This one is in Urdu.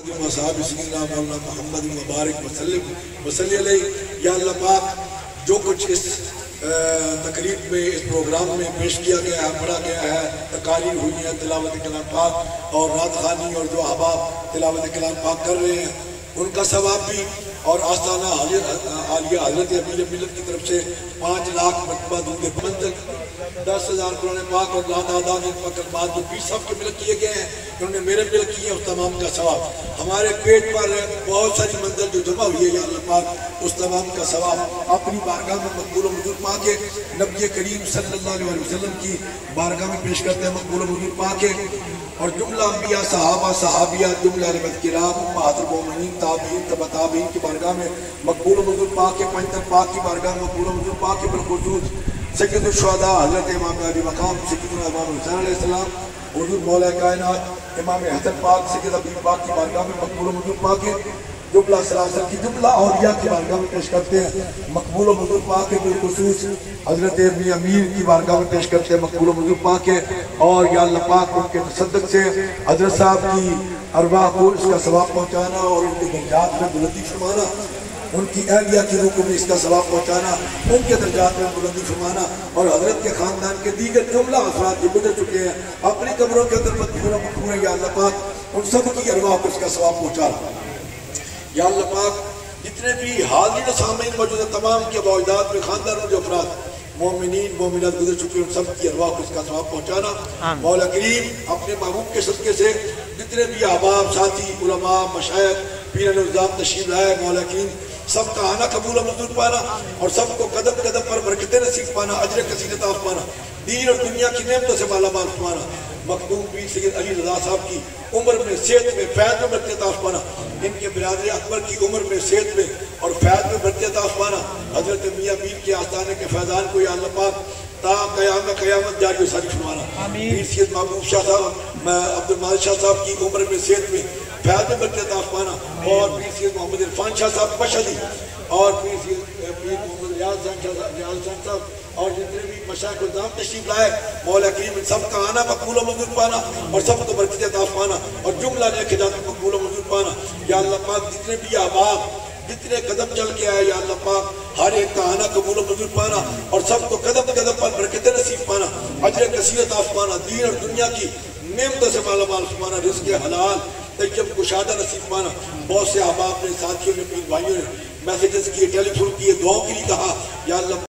وصحابہ سیدنا مولانا محمد مبارک وسلم وصلی علیہ۔ یا اللہ پاک جو کچھ اس تقریب میں اس پروگرام میں پیش کیا گیا ہے، پڑھا گیا ہے، تقاریر ہوئی ہیں، تلاوت کلام پاک اور رات خوانی اور جو احباب تلاوت کلام پاک کر رہے ہیں ان کا ثواب بھی، اور آستانہ عالیہ حضرت امیر ملت کی طرف سے 5 لاکھ مرتبہ درود منزل، 10,000 قرآن پاک اور لادادان کلمات جو بھی سب کے ملک کیے گئے ہیں، انہوں نے میرے ملک کیے ہیں، اس تمام کا ثواب ہمارے پیٹ پر بہت ساری منزل جو جمع ہوئی ہے یا اللہ پاک اس تمام کا ثواب اپنی بارگاہ میں مقبول و منظور پا کے نبی کریم صلی اللہ علیہ وسلم کی بارگاہ میں پیش کرتے ہیں، مقبول و منظور پا کے، اور جملہ انبیاء صحابہ صحابیات جملہ علمت کرام امہات المومنین تابعین تبع تابعین کی بارگاہ میں مقبول و منظور پا کے، پنجتن پاک کی بارگاہ میں مقبول و منظور پا کے، بالخصوص سید الشہداء حضرت امام علی مقام سیدنا امام حسین علیہ السلام، حضور مولا کائنات امام حسن پاک سید حبیب پاک کی بارگاہ میں مقبول و منظور پا کے، جملہ سلاسل کی جملہ اولیاء کی بارگاہ میں پیش کرتے ہیں، مقبول و منظور پا کے، بالخصوص حضرت ابن امیر کی بارگاہ میں پیش کرتے ہیں، مقبول و منظور پا کے، اور یا اللہ پاک ان کے تصدق سے حضرت صاحب کی ارواح کو اس کا ثواب پہنچانا اور ان کے درجات میں بلندی فرمانا، ان کی اہلیہ کی روح میں اس کا ثواب پہنچانا، ان کے درجات میں بلندی فرمانا، اور حضرت کے خاندان کے دیگر جملہ افراد جو گزر چکے ہیں اپنی قبروں کے اندر مدفون ہیں، یا اللہ پاک ان سب کی ارواح کو اس کا ثواب پہنچانا۔ یا اللہ پاک جتنے بھی حاضرین و سامعین موجود ہیں تمام کے باوجداد میں خاندانوں جو افراد مومنین مومنات گزر چکے ہیں ان سب کی ارواح کو اس کا ثواب پہنچانا۔ مولا کریم اپنے محبوب کے صدقے سے جتنے بھی احباب ساتھی علماء مشائخ پیران الزام تشریف لائے، مولا کریم سب کا آنا قبول و منظور پانا، اور سب کو قدم قدم پر برکتیں نصیب پانا، اجر کثیر عطا پانا، دین اور دنیا کی نعمتوں سے مالا مال پانا، مخدوم پیر سید علی رضا صاحب کی عمر میں صحت میں فیض میں برکت عطا پانا، ان کے برادر اکبر کی عمر میں صحت میں اور فیض میں برکت عطا پانا، حضرت میاں پیر کے آستانے کے فیضان کو یا اللہ پاک تا قیامت جاری و ساری فرمانا۔ پیر سید محبوب شاہ صاحب عبد المالک شاہ صاحب کی عمر میں صحت میں فیض میں برکت عطا پانا، اور پیر سید محمد عرفان شاہ صاحب مشہدی، اور پیر محمد ریاض صاحب اور جتنے بھی مشائخ الزام تشریف لائے، مولا کریم سب کا آنا مقبول و منظور پانا اور سب کو برکت عطا پانا اور جملہ نیک ہدایت مقبول و منظور پانا۔ یا اللہ پاک جتنے بھی احباب جتنے قدم چل کے آئے یا اللہ پاک ہر ایک کا آنا قبول و منظور پانا اور سب کو قدم قدم پر برکت نصیب پانا، اجر کثیر عطا پانا، دین اور دنیا کی نعمتوں سے مالا مال فرمانا، رزق حلال طیب کشادہ نصیب پانا۔ بہت سے احباب نے ساتھیوں نے پیر بھائیوں نے میسیجز کیے، ٹیلی فون کیے، دعاؤں کے لیے کہا، یا اللہ